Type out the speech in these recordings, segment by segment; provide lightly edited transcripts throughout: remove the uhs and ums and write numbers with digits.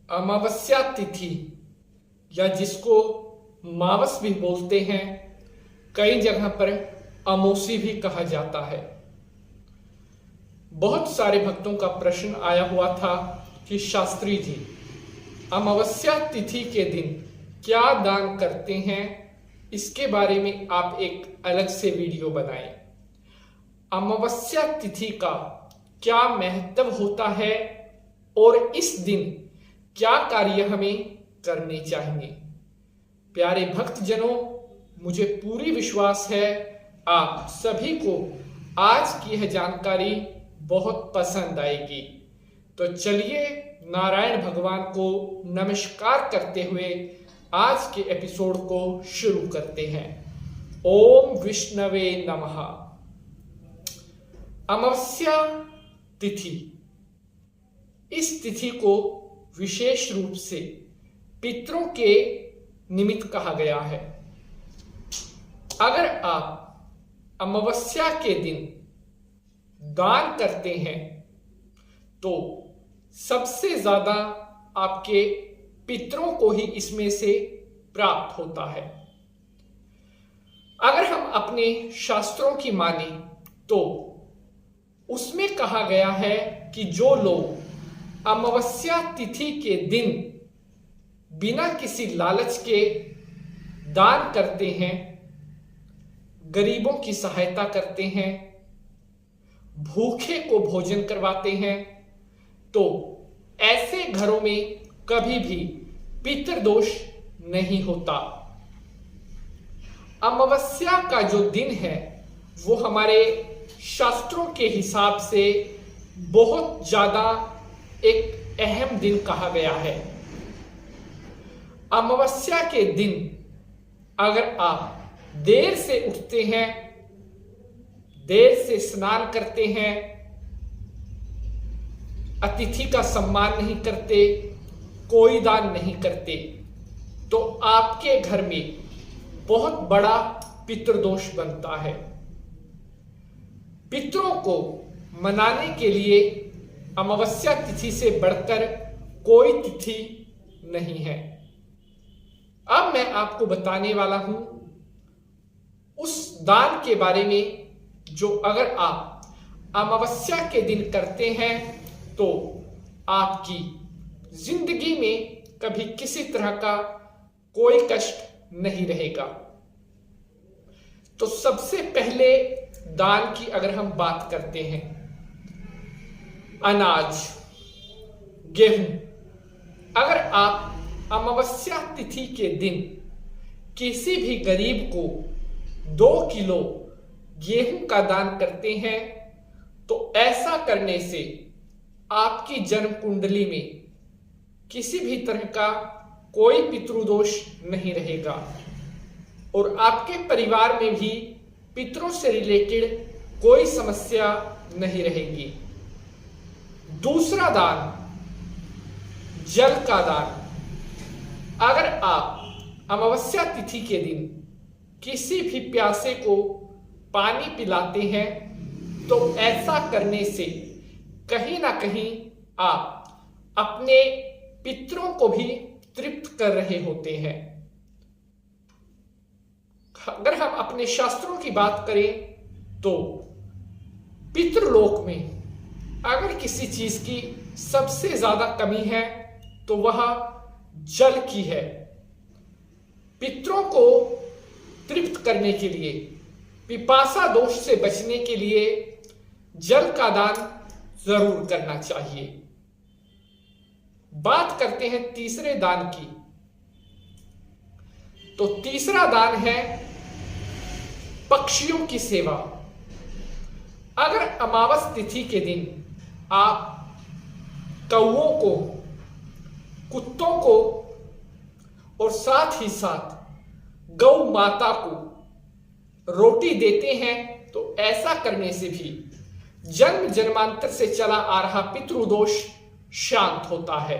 अमावस्या तिथि या जिसको मावस भी बोलते हैं, कई जगह पर अमोसी भी कहा जाता है। बहुत सारे भक्तों का प्रश्न आया हुआ था कि शास्त्री जी, अमावस्या तिथि के दिन क्या दान करते हैं, इसके बारे में आप एक अलग से वीडियो बनाएं। अमावस्या तिथि का क्या महत्व होता है और इस दिन क्या कार्य हमें करने चाहिए। प्यारे भक्तजनों, मुझे पूरी विश्वास है आप सभी को आज की यह जानकारी बहुत पसंद आएगी। तो चलिए नारायण भगवान को नमस्कार करते हुए आज के एपिसोड को शुरू करते हैं। ओम विष्णवे नमः। अमावस्या तिथि, इस तिथि को विशेष रूप से पितरों के निमित्त कहा गया है। अगर आप अमावस्या के दिन दान करते हैं तो सबसे ज्यादा आपके पितरों को ही इसमें से प्राप्त होता है। अगर हम अपने शास्त्रों की माने तो उसमें कहा गया है कि जो लोग अमावस्या तिथि के दिन बिना किसी लालच के दान करते हैं, गरीबों की सहायता करते हैं, भूखे को भोजन करवाते हैं, तो ऐसे घरों में कभी भी पितृदोष नहीं होता। अमावस्या का जो दिन है वो हमारे शास्त्रों के हिसाब से बहुत ज्यादा एक अहम दिन कहा गया है। अमावस्या के दिन अगर आप देर से उठते हैं, देर से स्नान करते हैं, अतिथि का सम्मान नहीं करते, कोई दान नहीं करते, तो आपके घर में बहुत बड़ा पितृदोष बनता है। पितरों को मनाने के लिए अमावस्या तिथि से बढ़कर कोई तिथि नहीं है। अब मैं आपको बताने वाला हूं उस दान के बारे में जो अगर आप अमावस्या के दिन करते हैं तो आपकी जिंदगी में कभी किसी तरह का कोई कष्ट नहीं रहेगा। तो सबसे पहले दान की अगर हम बात करते हैं, अनाज, गेहूं, अगर आप अमावस्या तिथि के दिन किसी भी गरीब को 2 किलो गेहूं का दान करते हैं तो ऐसा करने से आपकी जन्म कुंडली में किसी भी तरह का कोई पितृदोष नहीं रहेगा और आपके परिवार में भी पितरों से रिलेटेड कोई समस्या नहीं रहेगी। दूसरा दान, जल का दान। अगर आप अमावस्या तिथि के दिन किसी भी प्यासे को पानी पिलाते हैं तो ऐसा करने से कहीं ना कहीं आप अपने पितरों को भी तृप्त कर रहे होते हैं। अगर हम अपने शास्त्रों की बात करें तो पितृलोक में अगर किसी चीज की सबसे ज्यादा कमी है तो वह जल की है। पितरों को तृप्त करने के लिए, पिपासा दोष से बचने के लिए जल का दान जरूर करना चाहिए। बात करते हैं तीसरे दान की। तो तीसरा दान है पक्षियों की सेवा। अगर अमावस तिथि के दिन आप कौओं को, कुत्तों को और साथ ही साथ गौ माता को रोटी देते हैं तो ऐसा करने से भी जन्म जन्मांतर से चला आ रहा पितृदोष शांत होता है।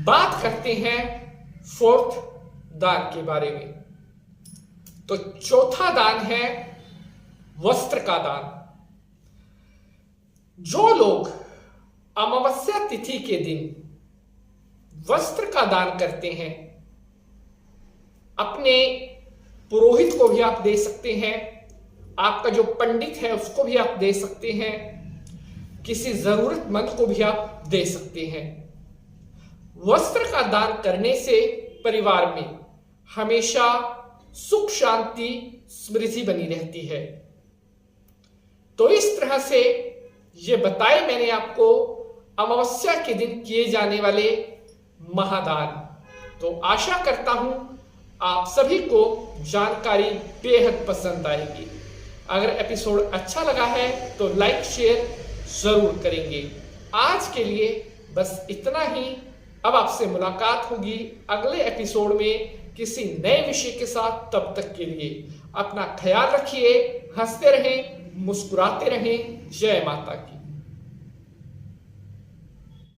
बात करते हैं फोर्थ दान के बारे में। तो चौथा दान है वस्त्र का दान। जो लोग अमावस्या तिथि के दिन वस्त्र का दान करते हैं, अपने पुरोहित को भी आप दे सकते हैं, आपका जो पंडित है उसको भी आप दे सकते हैं, किसी जरूरतमंद को भी आप दे सकते हैं। वस्त्र का दान करने से परिवार में हमेशा सुख शांति समृद्धि बनी रहती है। तो इस तरह से ये बताए मैंने आपको अमावस्या के दिन किए जाने वाले महादान। तो आशा करता हूं आप सभी को जानकारी बेहद पसंद आएगी। अगर एपिसोड अच्छा लगा है तो लाइक शेयर जरूर करेंगे। आज के लिए बस इतना ही। अब आपसे मुलाकात होगी अगले एपिसोड में किसी नए विषय के साथ। तब तक के लिए अपना ख्याल रखिए, हंसते रहें, मुस्कुराते रहें। जय माता की।